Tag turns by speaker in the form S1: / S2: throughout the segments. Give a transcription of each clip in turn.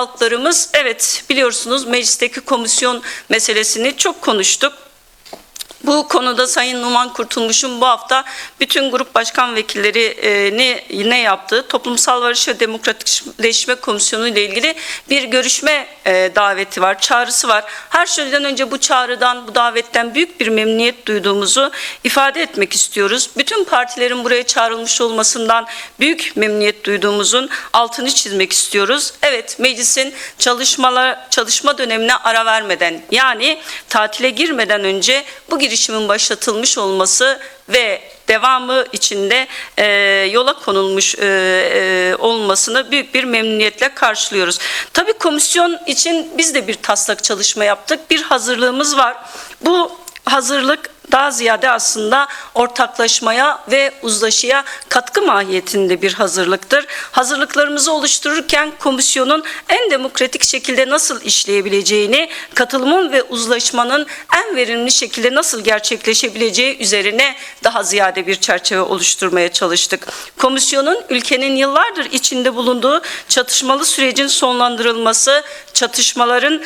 S1: Halklarımız, evet biliyorsunuz meclisteki komisyon meselesini çok konuştuk. Bu konuda Sayın Numan Kurtulmuş'un bu hafta bütün grup başkan vekillerini ne yaptığı Toplumsal Barış ve Demokratikleşme Komisyonu ile ilgili bir görüşme daveti var, çağrısı var. Her şeyden önce bu çağrıdan, bu davetten büyük bir memnuniyet duyduğumuzu ifade etmek istiyoruz. Bütün partilerin buraya çağrılmış olmasından büyük memnuniyet duyduğumuzun altını çizmek istiyoruz. Evet, meclisin çalışma dönemine ara vermeden, yani tatile girmeden önce bu girişimin başlatılmış olması ve devamı içinde yola konulmuş olmasını büyük bir memnuniyetle karşılıyoruz. Tabii komisyon için biz de bir taslak çalışma yaptık. Bir hazırlığımız var. Bu hazırlık daha ziyade aslında ortaklaşmaya ve uzlaşıya katkı mahiyetinde bir hazırlıktır. Hazırlıklarımızı oluştururken komisyonun en demokratik şekilde nasıl işleyebileceğini, katılımın ve uzlaşmanın en verimli şekilde nasıl gerçekleşebileceği üzerine daha ziyade bir çerçeve oluşturmaya çalıştık. Komisyonun ülkenin yıllardır içinde bulunduğu çatışmalı sürecin sonlandırılması, çatışmaların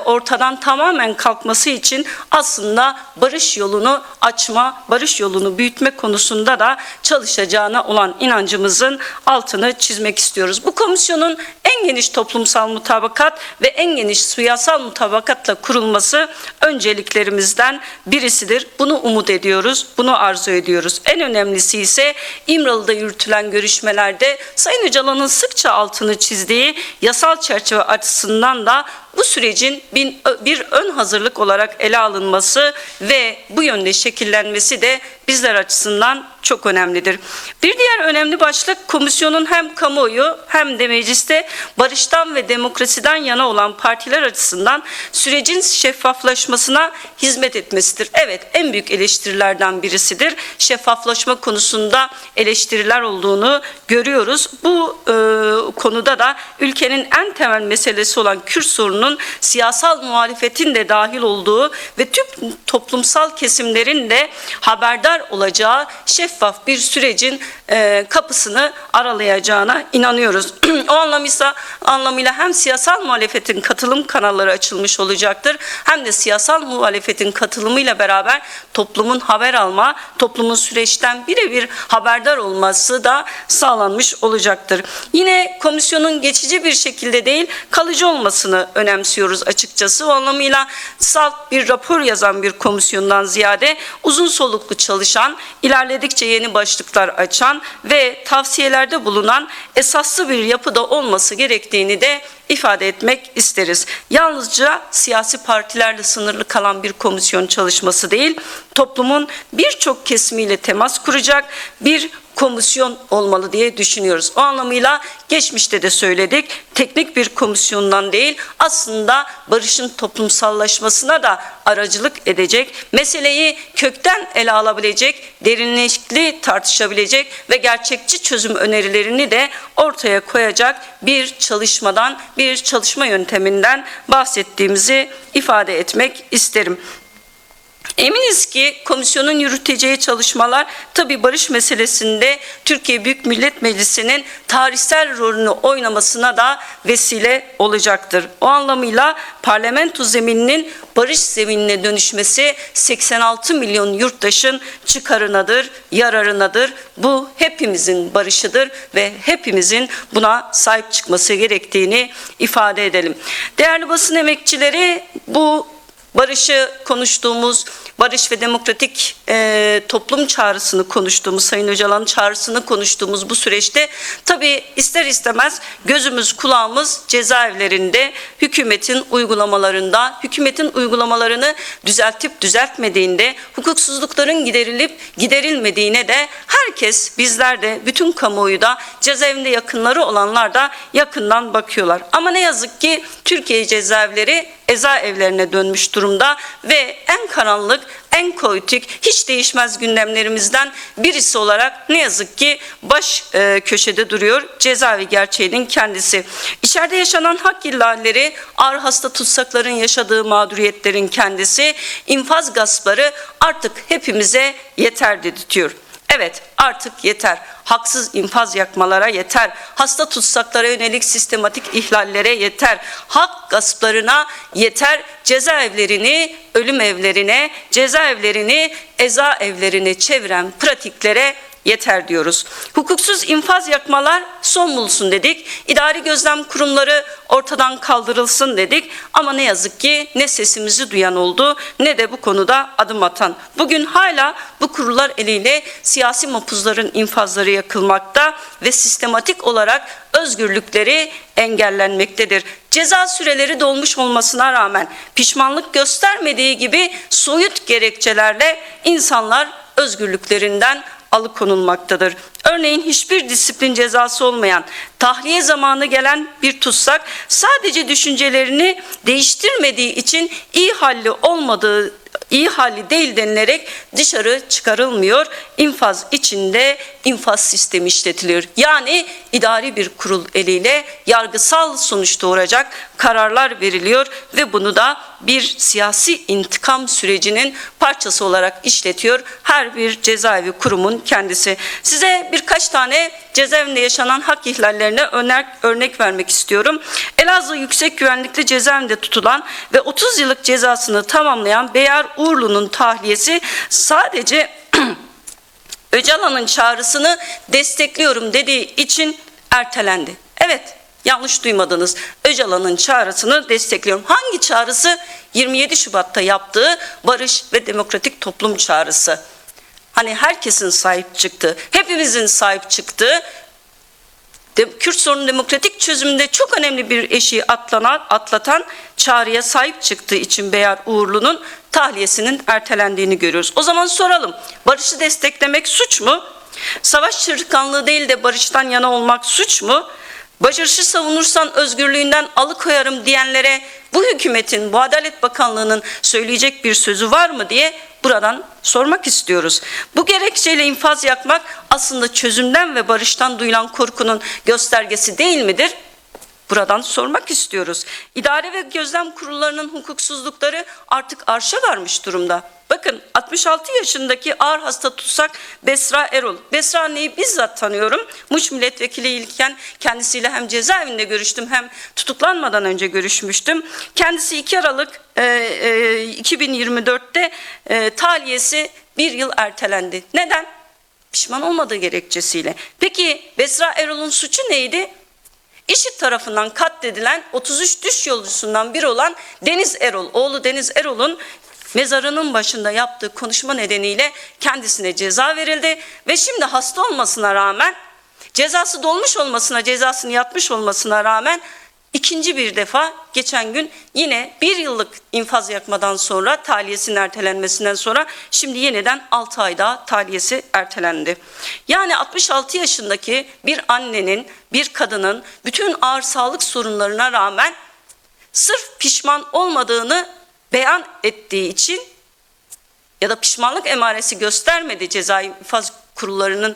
S1: ortadan tamamen kalkması için aslında barış yolunu açma, barış yolunu büyütme konusunda da çalışacağına olan inancımızın altını çizmek istiyoruz. Bu komisyonun en geniş toplumsal mutabakat ve en geniş siyasal mutabakatla kurulması önceliklerimizden birisidir. Bunu umut ediyoruz, bunu arzu ediyoruz. En önemlisi ise İmralı'da yürütülen görüşmelerde Sayın Öcalan'ın sıkça altını çizdiği yasal çerçeve açısından da bu sürecin bir ön hazırlık olarak ele alınması ve bu yönde şekillenmesi de bizler açısından çok önemlidir. Bir diğer önemli başlık, komisyonun hem kamuoyu hem de mecliste barıştan ve demokrasiden yana olan partiler açısından sürecin şeffaflaşmasına hizmet etmesidir. Evet, en büyük eleştirilerden birisidir. Şeffaflaşma konusunda eleştiriler olduğunu görüyoruz. Bu konuda da ülkenin en temel meselesi olan Kürt sorununun siyasal muhalefetin de dahil olduğu ve tüm toplumsal kesimlerin de haberdar olacağı şeffaf bir sürecin kapısını aralayacağına inanıyoruz. O anlamıyla hem siyasal muhalefetin katılım kanalları açılmış olacaktır, hem de siyasal muhalefetin katılımıyla beraber toplumun haber alma, toplumun süreçten birebir haberdar olması da sağlanmış olacaktır. Yine komisyonun geçici bir şekilde değil, kalıcı olmasını önemsiyoruz açıkçası. O anlamıyla salt bir rapor yazan bir komisyondan ziyade uzun soluklu çalışan, ilerledikçe yeni başlıklar açan ve tavsiyelerde bulunan esaslı bir yapıda olması gerektiğini de ifade etmek isteriz. Yalnızca siyasi partilerle sınırlı kalan bir komisyon çalışması değil, toplumun birçok kesimiyle temas kuracak bir komisyon olmalı diye düşünüyoruz. O anlamıyla geçmişte de söyledik, teknik bir komisyondan değil, aslında barışın toplumsallaşmasına da aracılık edecek, meseleyi kökten ele alabilecek, derinlikli tartışabilecek ve gerçekçi çözüm önerilerini de ortaya koyacak bir çalışmadan, bir çalışma yönteminden bahsettiğimizi ifade etmek isterim. Eminiz ki komisyonun yürüteceği çalışmalar tabii barış meselesinde Türkiye Büyük Millet Meclisi'nin tarihsel rolünü oynamasına da vesile olacaktır. O anlamıyla parlamento zemininin barış zeminine dönüşmesi 86 milyon yurttaşın çıkarınadır, yararınadır. Bu hepimizin barışıdır ve hepimizin buna sahip çıkması gerektiğini ifade edelim. Değerli basın emekçileri, bu barışı konuştuğumuz, barış ve demokratik toplum çağrısını konuştuğumuz, Sayın Öcalan'ın çağrısını konuştuğumuz bu süreçte tabii ister istemez gözümüz kulağımız cezaevlerinde, hükümetin uygulamalarında, hükümetin uygulamalarını düzeltip düzeltmediğinde, hukuksuzlukların giderilip giderilmediğine de herkes, bizler de, bütün kamuoyu da, cezaevinde yakınları olanlar da yakından bakıyorlar. Ama ne yazık ki Türkiye cezaevleri eza evlerine dönmüş durumda ve en karanlık, en kaotik, hiç değişmez gündemlerimizden birisi olarak ne yazık ki baş köşede duruyor cezaevi gerçeğinin kendisi. İçeride yaşanan hak ihlalleri, ağır hasta tutsakların yaşadığı mağduriyetlerin kendisi, infaz gaspları artık hepimize yeter dedirtiyor. Evet, artık yeter. Haksız infaz yakmalara yeter. Hasta tutsaklara yönelik sistematik ihlallere yeter. Hak gasplarına yeter. Cezaevlerini ölüm evlerine, cezaevlerini eza evlerine çeviren pratiklere yeter diyoruz. Hukuksuz infaz yakmalar son bulsun dedik. İdari gözlem kurumları ortadan kaldırılsın dedik. Ama ne yazık ki ne sesimizi duyan oldu ne de bu konuda adım atan. Bugün hala bu kurullar eliyle siyasi mapuzların infazları yakılmakta ve sistematik olarak özgürlükleri engellenmektedir. Ceza süreleri dolmuş olmasına rağmen pişmanlık göstermediği gibi soyut gerekçelerle insanlar özgürlüklerinden alıkonulmaktadır. Örneğin hiçbir disiplin cezası olmayan, tahliye zamanı gelen bir tutsak sadece düşüncelerini değiştirmediği için iyi halli değil denilerek dışarı çıkarılmıyor. İnfaz içinde infaz sistemi işletiliyor. Yani idari bir kurul eliyle yargısal sonuç doğuracak kararlar veriliyor ve bunu da bir siyasi intikam sürecinin parçası olarak işletiyor her bir cezaevi kurumun kendisi. Size birkaç tane cezaevinde yaşanan hak ihlallerine örnek vermek istiyorum. Elazığ Yüksek Güvenlikli Cezaevinde tutulan ve 30 yıllık cezasını tamamlayan Beyar Uğurlu'nun tahliyesi sadece Öcalan'ın çağrısını destekliyorum dediği için ertelendi. Evet, yanlış duymadınız. Öcalan'ın çağrısını destekliyorum. Hangi çağrısı? 27 Şubat'ta yaptığı barış ve demokratik toplum çağrısı. Hani herkesin sahip çıktığı, hepimizin sahip çıktığı, Kürt sorunun demokratik çözümünde çok önemli bir eşiği atlatan çağrıya sahip çıktığı için Beyar Uğurlu'nun tahliyesinin ertelendiğini görüyoruz. O zaman soralım, barışı desteklemek suç mu? Savaş çırtkanlığı değil de barıştan yana olmak suç mu? Barışı savunursan özgürlüğünden alıkoyarım diyenlere bu hükümetin, bu Adalet Bakanlığı'nın söyleyecek bir sözü var mı diye buradan sormak istiyoruz. Bu gerekçeyle infaz yakmak aslında çözümden ve barıştan duyulan korkunun göstergesi değil midir? Buradan sormak istiyoruz. İdare ve gözlem kurullarının hukuksuzlukları artık arşa varmış durumda. Bakın 66 yaşındaki ağır hasta tutsak Besra Erol. Besra anneyi bizzat tanıyorum. Muş milletvekiliyken kendisiyle hem cezaevinde görüştüm hem tutuklanmadan önce görüşmüştüm. Kendisi 2 Aralık 2024'te tahliyesi 1 yıl ertelendi. Neden? Pişman olmadığı gerekçesiyle. Peki Besra Erol'un suçu neydi? IŞİD tarafından katledilen 33 düş yolcusundan biri olan Deniz Erol, oğlu Deniz Erol'un mezarının başında yaptığı konuşma nedeniyle kendisine ceza verildi ve şimdi hasta olmasına rağmen, cezası dolmuş olmasına, cezasını yatmış olmasına rağmen ikinci bir defa geçen gün yine 1 yıllık infaz yakmadan sonra, tahliyesinin ertelenmesinden sonra şimdi yeniden 6 ay daha tahliyesi ertelendi. Yani 66 yaşındaki bir annenin, bir kadının bütün ağır sağlık sorunlarına rağmen sırf pişman olmadığını beyan ettiği için ya da pişmanlık emaresi göstermedi ceza infaz kurullarının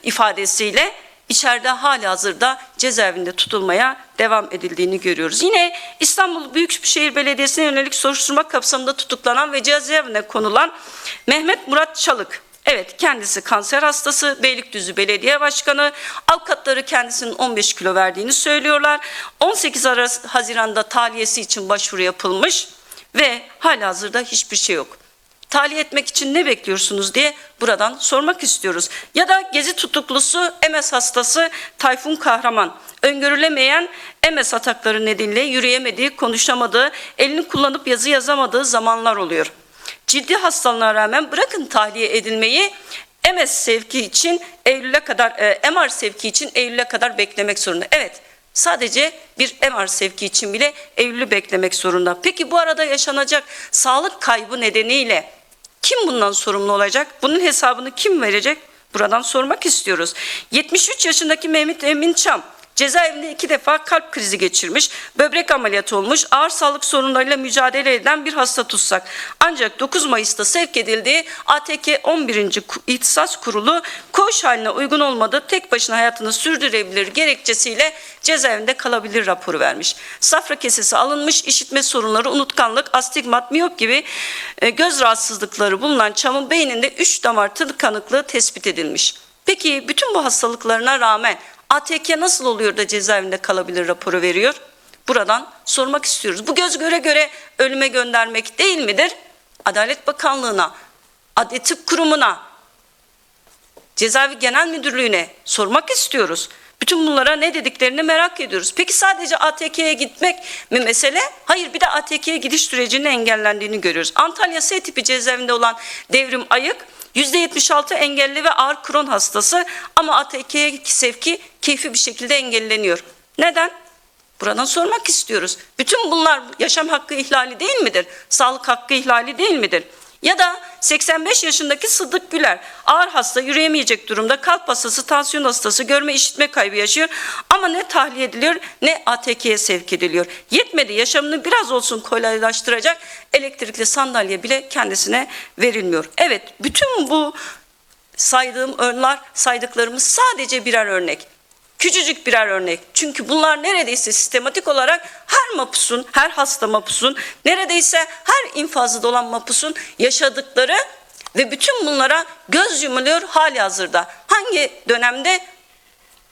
S1: ifadesiyle içeride halihazırda cezaevinde tutulmaya devam edildiğini görüyoruz. Yine İstanbul Büyükşehir Belediyesi'ne yönelik soruşturma kapsamında tutuklanan ve cezaevine konulan Mehmet Murat Çalık. Evet, kendisi kanser hastası, Beylikdüzü Belediye Başkanı. Avukatları kendisinin 15 kilo verdiğini söylüyorlar. 18 Haziran'da tahliyesi için başvuru yapılmış ve halihazırda hiçbir şey yok. Tahliye etmek için ne bekliyorsunuz diye buradan sormak istiyoruz. Ya da Gezi tutuklusu MS hastası Tayfun Kahraman. Öngörülemeyen MS atakları nedeniyle yürüyemediği, konuşamadığı, elini kullanıp yazı yazamadığı zamanlar oluyor. Ciddi hastalığına rağmen bırakın tahliye edilmeyi, MS sevki için Eylül'e kadar, MR sevki için Eylül'e kadar beklemek zorunda. Evet, sadece bir MR sevki için bile Eylül'ü beklemek zorunda. Peki bu arada yaşanacak sağlık kaybı nedeniyle kim bundan sorumlu olacak? Bunun hesabını kim verecek? Buradan sormak istiyoruz. 73 yaşındaki Mehmet Emin Çam cezaevinde 2 defa kalp krizi geçirmiş, böbrek ameliyatı olmuş, ağır sağlık sorunlarıyla mücadele eden bir hasta tutsak. Ancak 9 Mayıs'ta sevk edildiği ATK 11. İhtisas Kurulu koğuş haline uygun olmadığı, tek başına hayatını sürdürebilir gerekçesiyle cezaevinde kalabilir raporu vermiş. Safra kesesi alınmış, işitme sorunları, unutkanlık, astigmat, miyop gibi göz rahatsızlıkları bulunan Çam'ın beyninde 3 damar tıkanıklığı tespit edilmiş. Peki bütün bu hastalıklarına rağmen ATK nasıl oluyor da cezaevinde kalabilir raporu veriyor? Buradan sormak istiyoruz. Bu göz göre göre ölüme göndermek değil midir? Adalet Bakanlığı'na, Adli Tıp Kurumu'na, Cezaevi Genel Müdürlüğü'ne sormak istiyoruz. Bütün bunlara ne dediklerini merak ediyoruz. Peki sadece ATK'ye gitmek mi mesele? Hayır, bir de ATK'ye gidiş sürecinin engellendiğini görüyoruz. Antalya S tipi cezaevinde olan Devrim Ayık, %76 engelli ve ağır Crohn hastası ama ATK'ye sevki keyfi bir şekilde engelleniyor. Neden? Buradan sormak istiyoruz. Bütün bunlar yaşam hakkı ihlali değil midir? Sağlık hakkı ihlali değil midir? Ya da 85 yaşındaki Sıddık Güler, ağır hasta, yürüyemeyecek durumda, kalp hastası, tansiyon hastası, görme işitme kaybı yaşıyor ama ne tahliye ediliyor ne ATK'ye sevk ediliyor. Yetmedi, yaşamını biraz olsun kolaylaştıracak elektrikli sandalye bile kendisine verilmiyor. Evet, bütün bu saydıklarımız sadece birer örnek. Küçücük birer örnek. Çünkü bunlar neredeyse sistematik olarak her mapusun, her hasta mapusun, neredeyse her infazda olan mapusun yaşadıkları ve bütün bunlara göz yumuluyor halihazırda. Hangi dönemde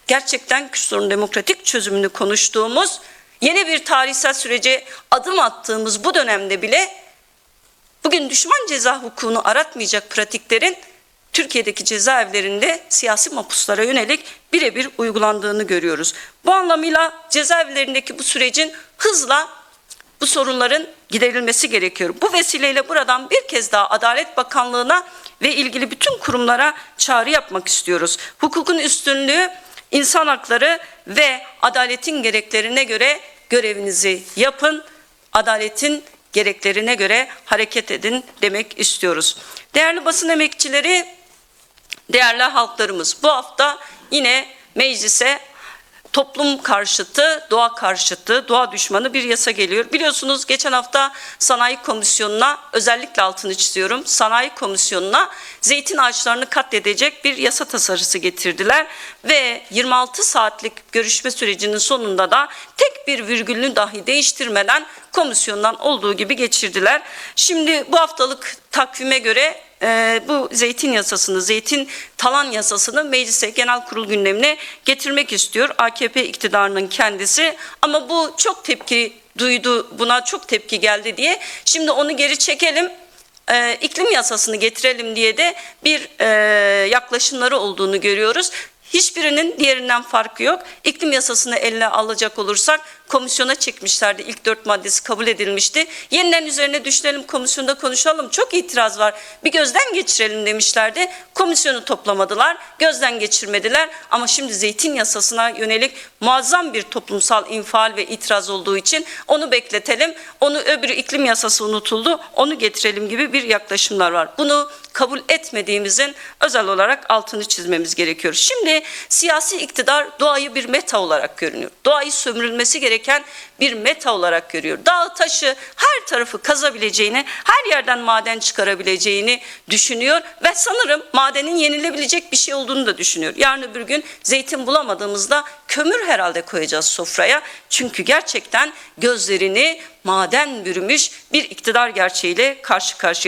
S1: gerçekten Kürt sorunun demokratik çözümünü konuştuğumuz, yeni bir tarihsel sürece adım attığımız bu dönemde bile bugün düşman ceza hukukunu aratmayacak pratiklerin Türkiye'deki cezaevlerinde siyasi mahpuslara yönelik birebir uygulandığını görüyoruz. Bu anlamıyla cezaevlerindeki bu sürecin hızla bu sorunların giderilmesi gerekiyor. Bu vesileyle buradan bir kez daha Adalet Bakanlığı'na ve ilgili bütün kurumlara çağrı yapmak istiyoruz. Hukukun üstünlüğü, insan hakları ve adaletin gereklerine göre görevinizi yapın. Adaletin gereklerine göre hareket edin demek istiyoruz. Değerli basın emekçileri, değerli halklarımız, bu hafta yine meclise toplum karşıtı, doğa karşıtı, doğa düşmanı bir yasa geliyor. Biliyorsunuz geçen hafta Sanayi Komisyonu'na, özellikle altını çiziyorum, Sanayi Komisyonu'na zeytin ağaçlarını katledecek bir yasa tasarısı getirdiler. Ve 26 saatlik görüşme sürecinin sonunda da tek bir virgülünü dahi değiştirmeden komisyondan olduğu gibi geçirdiler. Şimdi bu haftalık takvime göre bu zeytin yasasını, zeytin talan yasasını meclise, genel kurul gündemine getirmek istiyor AKP iktidarının kendisi. Ama bu çok tepki duydu, buna çok tepki geldi diye şimdi onu geri çekelim, iklim yasasını getirelim diye de bir yaklaşımları olduğunu görüyoruz. Hiçbirinin diğerinden farkı yok. İklim yasasını eline alacak olursak komisyona çekmişlerdi. İlk 4 maddesi kabul edilmişti. Yeniden üzerine düşünelim, komisyonda konuşalım. Çok itiraz var. Bir gözden geçirelim demişlerdi. Komisyonu toplamadılar. Gözden geçirmediler. Ama şimdi zeytin yasasına yönelik muazzam bir toplumsal infial ve itiraz olduğu için onu bekletelim. Onu öbürü iklim yasası unutuldu. Onu getirelim gibi bir yaklaşımlar var. Bunu kabul etmediğimizin özel olarak altını çizmemiz gerekiyor. Şimdi siyasi iktidar doğayı bir meta olarak görünüyor. Doğayı sömürülmesi gereken bir meta olarak görüyor. Dağ, taşı, her tarafı kazabileceğini, her yerden maden çıkarabileceğini düşünüyor ve sanırım madenin yenilebilecek bir şey olduğunu da düşünüyor. Yarın öbür gün zeytin bulamadığımızda kömür herhalde koyacağız sofraya. Çünkü gerçekten gözlerini maden bürümüş bir iktidar gerçeğiyle karşı karşıyayız.